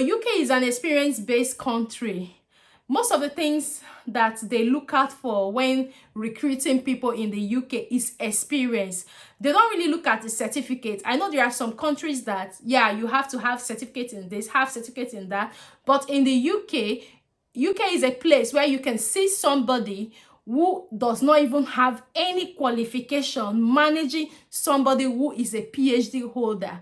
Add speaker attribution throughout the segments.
Speaker 1: UK is an experience-based country. Most of the things that they look out for when recruiting people in the UK is experience. They don't really look at the certificate. I know there are some countries that, yeah, you have to have certificate in this, have certificate in that. But in the UK is a place where you can see somebody who does not even have any qualification managing somebody who is a PhD holder.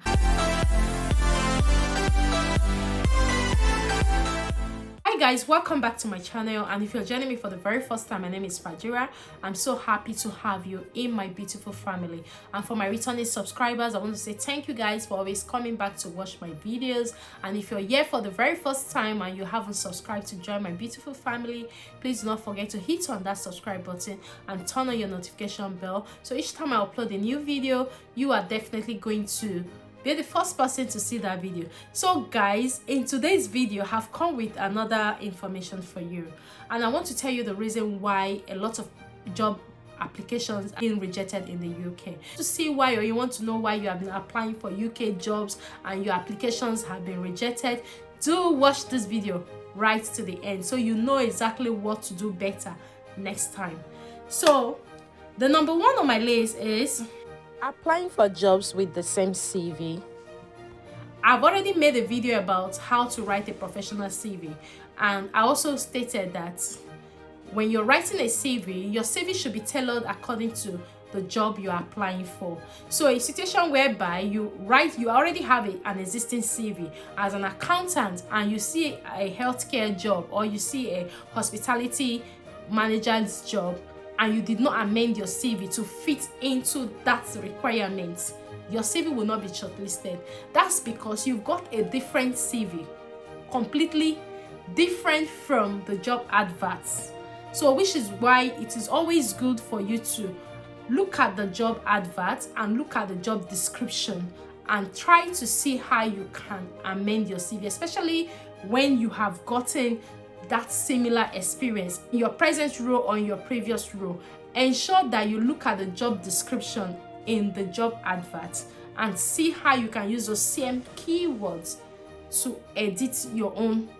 Speaker 1: Hi guys, welcome back to my channel, and if you're joining me for the very first time, my name is Fajira. I'm so happy to have you in my beautiful family. And for my returning subscribers, I want to say thank you guys for always coming back to watch my videos. And if you're here for the very first time and you haven't subscribed to join my beautiful family, please do not forget to hit on that subscribe button and turn on your notification bell, so each time I upload a new video, you are definitely going to be the first person to see that video. So guys, in today's video, I have come with another information for you, and I want to tell you the reason why a lot of job applications are being rejected in the UK. To see why, or you want to know why you have been applying for UK jobs and your applications have been rejected, do watch this video right to the end so you know exactly what to do better next time. So the number one on my list is applying for jobs with the same CV. I've already made a video about how to write a professional CV, and I also stated that when you're writing a CV, your CV should be tailored according to the job you're applying for. So a situation whereby you already have an existing CV as an accountant, and you see a healthcare job or you see a hospitality manager's job, and you did not amend your CV to fit into that requirement, your CV will not be shortlisted. That's because you've got a different CV, completely different from the job adverts. So which is why it is always good for you to look at the job advert and look at the job description and try to see how you can amend your CV, especially when you have gotten that similar experience in your present role or in your previous role. Ensure that you look at the job description in the job advert and see how you can use those same keywords to edit your own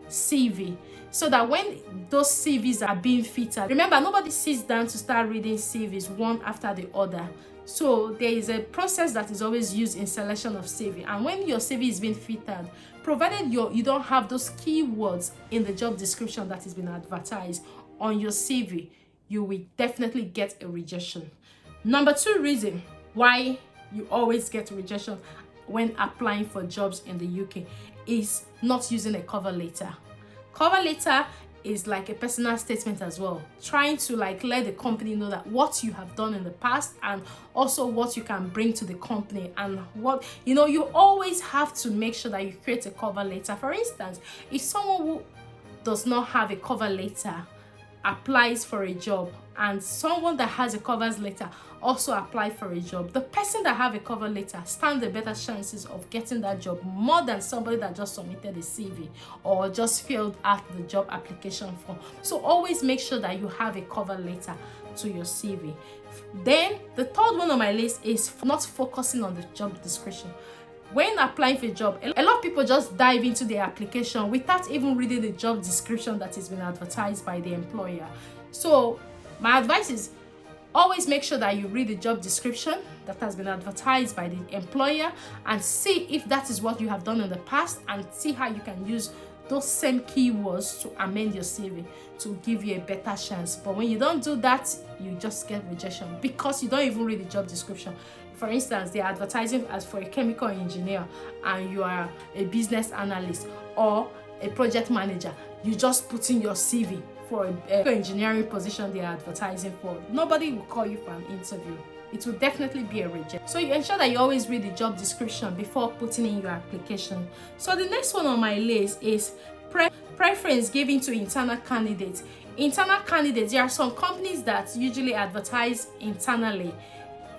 Speaker 1: CV, so that when those CVs are being filtered, remember, nobody sits down to start reading CVs one after the other. So there is a process that is always used in selection of CV, and when your CV is being filtered, provided you don't have those keywords in the job description that has been advertised on your CV, you will definitely get a rejection. Number two reason why you always get rejection when applying for jobs in the UK is not using a cover letter. Cover letter is like a personal statement as well, trying to let the company know that what you have done in the past and also what you can bring to the company, and what you always have to make sure that you create a cover letter. For instance, if someone who does not have a cover letter applies for a job and someone that has a covers letter also apply for a job, the person that have a cover letter stands a better chances of getting that job more than somebody that just submitted a CV or just filled out the job application form. So always make sure that you have a cover letter to your CV. Then the third one on my list is not focusing on the job description. When applying for a job, a lot of people just dive into their application without even reading the job description that has been advertised by the employer. So my advice is always make sure that you read the job description that has been advertised by the employer and see if that is what you have done in the past, and see how you can use those same keywords to amend your CV to give you a better chance. But when you don't do that, you just get rejection because you don't even read the job description. For instance, they're advertising as for a chemical engineer and you are a business analyst or a project manager. You just put in your CV for a engineering position they are advertising for. Nobody will call you for an interview. It will definitely be a reject. So you ensure that you always read the job description before putting in your application. So the next one on my list is preference given to internal candidates. Internal candidates, there are some companies that usually advertise internally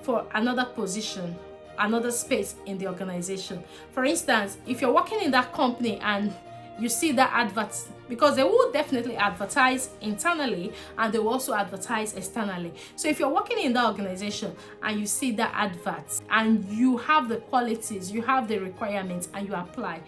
Speaker 1: for another position, another space in the organization. For instance, if you're working in that company and you see that advert, because they will definitely advertise internally and they will also advertise externally. So if you're working in that organization and you see that advert and you have the qualities, you have the requirements, and you apply,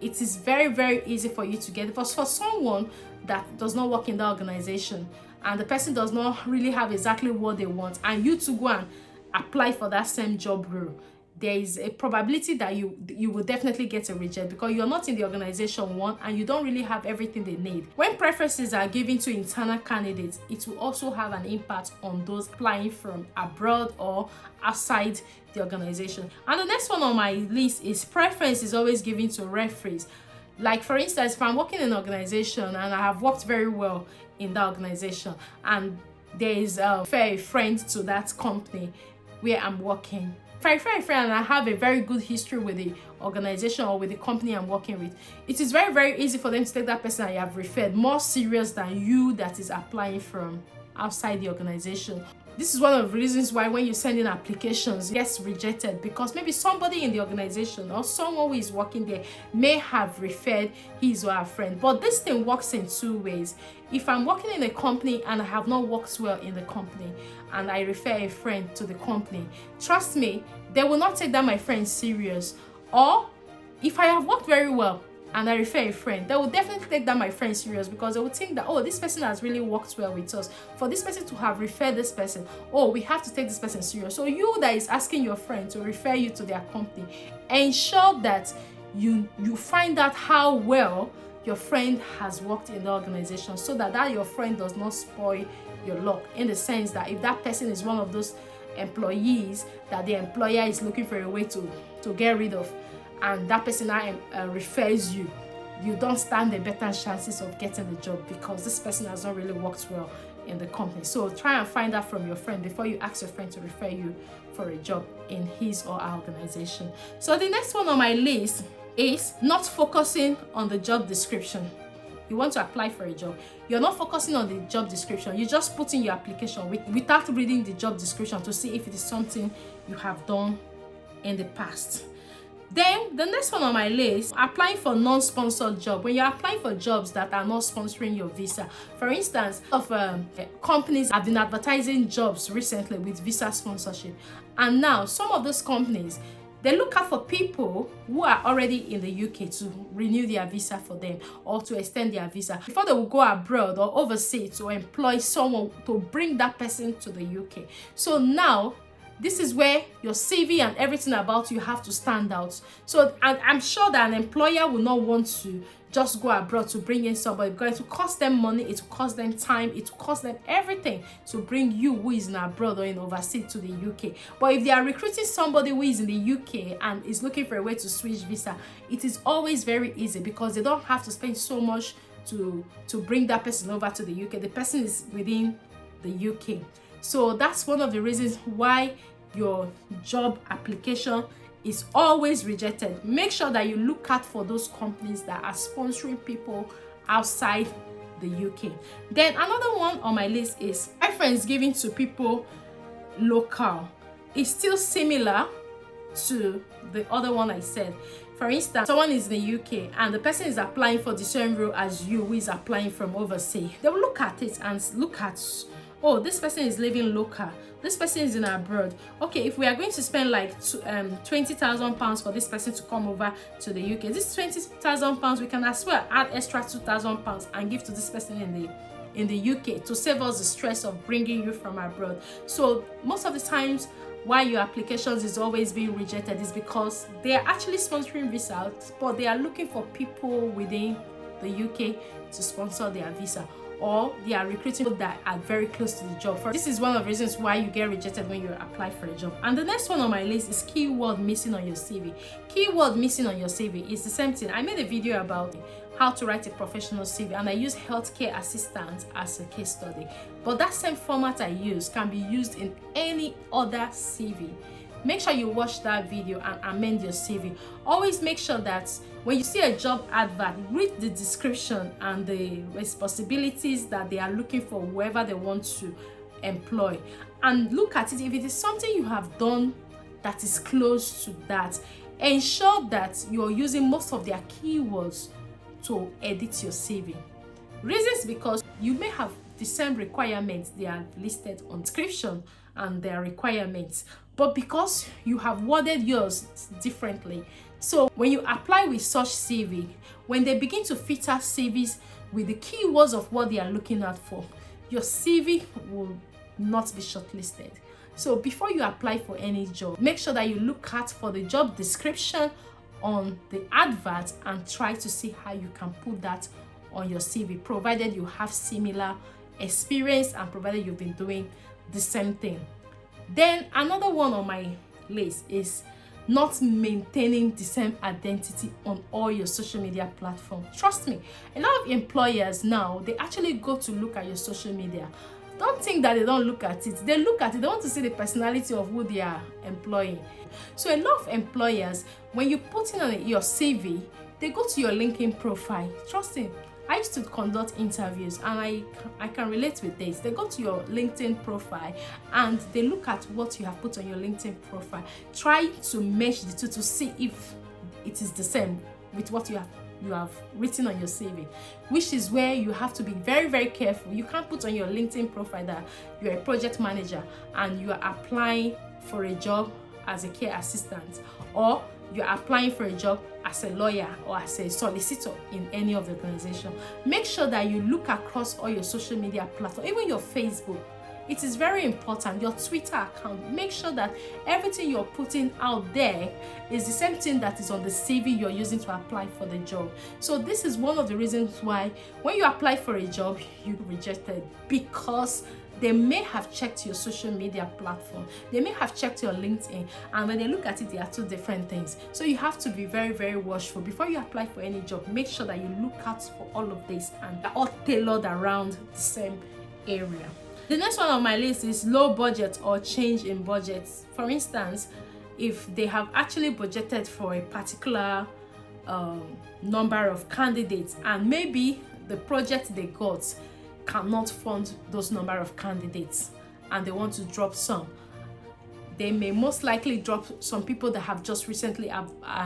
Speaker 1: it is very, very easy for you to get it. But for someone that does not work in the organization and the person does not really have exactly what they want, and you to go and apply for that same job role, there is a probability that you will definitely get a reject, because you're not in the organization, one, and you don't really have everything they need. When preferences are given to internal candidates, it will also have an impact on those applying from abroad or outside the organization. And the next one on my list is preference is always given to referees. Like, for instance, if I'm working in an organization and I have worked very well in that organization, and there is a fair friend to that company where I'm working, very friend, and I have a very good history with the organization or with the company I'm working with, it is very, very easy for them to take that person I have referred more serious than you that is applying from outside the organization. This is one of the reasons why when you send in applications, it gets rejected, because maybe somebody in the organization or someone who is working there may have referred his or her friend. But this thing works in two ways. If I'm working in a company and I have not worked well in the company and I refer a friend to the company, trust me, they will not take that my friend serious. Or if I have worked very well and I refer a friend, they will definitely take that my friend serious, because they will think that, oh, this person has really worked well with us. For this person to have referred this person, oh, we have to take this person serious. So you that is asking your friend to refer you to their company, ensure that you find out how well your friend has worked in the organization, so that your friend does not spoil your luck, in the sense that if that person is one of those employees that the employer is looking for a way to get rid of, and that person refers you, you don't stand a better chances of getting the job, because this person has not really worked well in the company. So try and find out from your friend before you ask your friend to refer you for a job in his or her organization. So the next one on my list is not focusing on the job description. You want to apply for a job, you're not focusing on the job description. You just put in your application without reading the job description to see if it is something you have done in the past. Then the next one on my list, applying for non-sponsored job. When you're applying for jobs that are not sponsoring your visa, for instance, companies have been advertising jobs recently with visa sponsorship, and now some of those companies, they look out for people who are already in the UK to renew their visa for them or to extend their visa before they will go abroad or overseas to employ someone to bring that person to the UK. So now, this is where your CV and everything about you have to stand out. So, and I'm sure that an employer will not want to just go abroad to bring in somebody, because it will cost them money, it will cost them time, it will cost them everything to bring you who is in abroad or in overseas to the UK. But if they are recruiting somebody who is in the UK and is looking for a way to switch visa, it is always very easy, because they don't have to spend so much to bring that person over to the UK. The person is within the UK. So that's one of the reasons why your job application is always rejected. Make sure that you look out for those companies that are sponsoring people outside the UK. Then another one on my list is preference given to people local. It's still similar to the other one I said. For instance, someone is in the UK and the person is applying for the same role as you who is applying from overseas. They will look at it and look at, oh, this person is living local, this person is in abroad. Okay, if we are going to spend like £20,000 for this person to come over to the UK, this £20,000 we can as well add extra £2,000 and give to this person in the UK to save us the stress of bringing you from abroad. So most of the times why your applications is always being rejected is because they are actually sponsoring visas, but they are looking for people within the UK to sponsor their visa, or they are recruiting people that are very close to the job. This is one of the reasons why you get rejected when you apply for a job. And the next one on my list is keyword missing on your CV. Keyword missing on your CV is the same thing. I made a video about how to write a professional CV, and I use healthcare assistant as a case study. But that same format I use can be used in any other CV. Make sure you watch that video and amend your CV. Always make sure that when you see a job advert, read the description and the responsibilities that they are looking for, whoever they want to employ, and look at it. If it is something you have done that is close to that, ensure that you're using most of their keywords to edit your CV. Reasons because you may have the same requirements they are listed on description and their requirements, but because you have worded yours differently, So when you apply with such CV, when they begin to filter CVs with the keywords of what they are looking out for, your CV will not be shortlisted. So before you apply for any job, make sure that you look out for the job description on the advert and try to see how you can put that on your CV, provided you have similar experience and provided you've been doing the same thing. Then another one on my list is not maintaining the same identity on all your social media platforms. Trust me, a lot of employers now, they actually go to look at your social media. Don't think that they don't look at it. They look at it. They want to see the personality of who they are employing. So a lot of employers, when you put in on your CV, they go to your LinkedIn profile. Trust me, I used to conduct interviews and I can relate with this. They go to your LinkedIn profile and they look at what you have put on your LinkedIn profile. Try to match the two to see if it is the same with what you have written on your CV, which is where you have to be very, very careful. You can't put on your LinkedIn profile that you're a project manager and you are applying for a job as a care assistant, or you're applying for a job as a lawyer or as a solicitor in any of the organization. Make sure that you look across all your social media platforms, even your Facebook. It is very important. Your Twitter account. Make sure that everything you're putting out there is the same thing that is on the CV you're using to apply for the job. So this is one of the reasons why when you apply for a job, you rejected, because they may have checked your social media platform, they may have checked your LinkedIn, and when they look at it, they are two different things. So you have to be very, very watchful before you apply for any job. Make sure that you look out for all of this and they're all tailored around the same area. The next one on my list is low budget or change in budget. For instance, if they have actually budgeted for a particular number of candidates and maybe the project they got cannot fund those number of candidates and they want to drop some, they may most likely drop some people that have just recently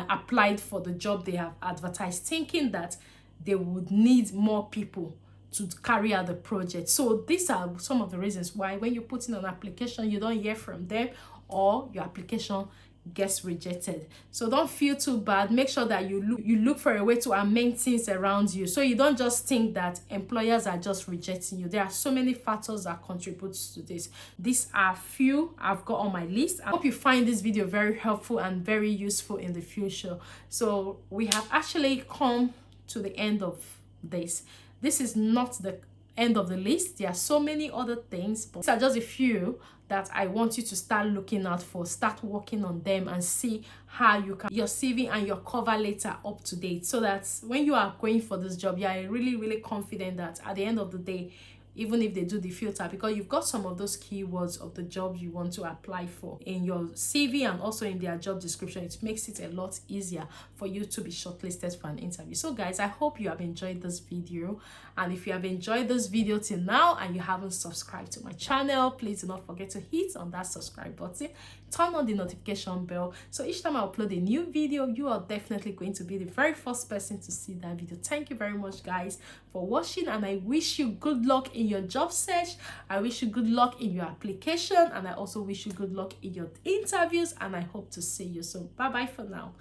Speaker 1: applied for the job they have advertised, thinking that they would need more people to carry out the project. So these are some of the reasons why when you put in an application, you don't hear from them or your application gets rejected. So don't feel too bad. Make sure that you look for a way to amend things around you, so you don't just think that employers are just rejecting you. There are so many factors that contribute to this. These are few I've got on my list. I hope you find this video very helpful and very useful in the future. So we have actually come to the end of this. This is not the end of the list. There are so many other things, but these are just a few that I want you to start looking out for. Start working on them and see how you can your CV and your cover letter up to date, so that when you are going for this job, you are really, really confident that at the end of the day, even if they do the filter, because you've got some of those keywords of the jobs you want to apply for in your CV and also in their job description, it makes it a lot easier for you to be shortlisted for an interview. So guys, I hope you have enjoyed this video, and if you have enjoyed this video till now and you haven't subscribed to my channel, please do not forget to hit on that subscribe button, turn on the notification bell, so each time I upload a new video, you are definitely going to be the very first person to see that video. Thank you very much guys for watching, and I wish you good luck in your job search. I wish you good luck in your application, and I also wish you good luck in your interviews, and I hope to see you soon. Bye bye for now.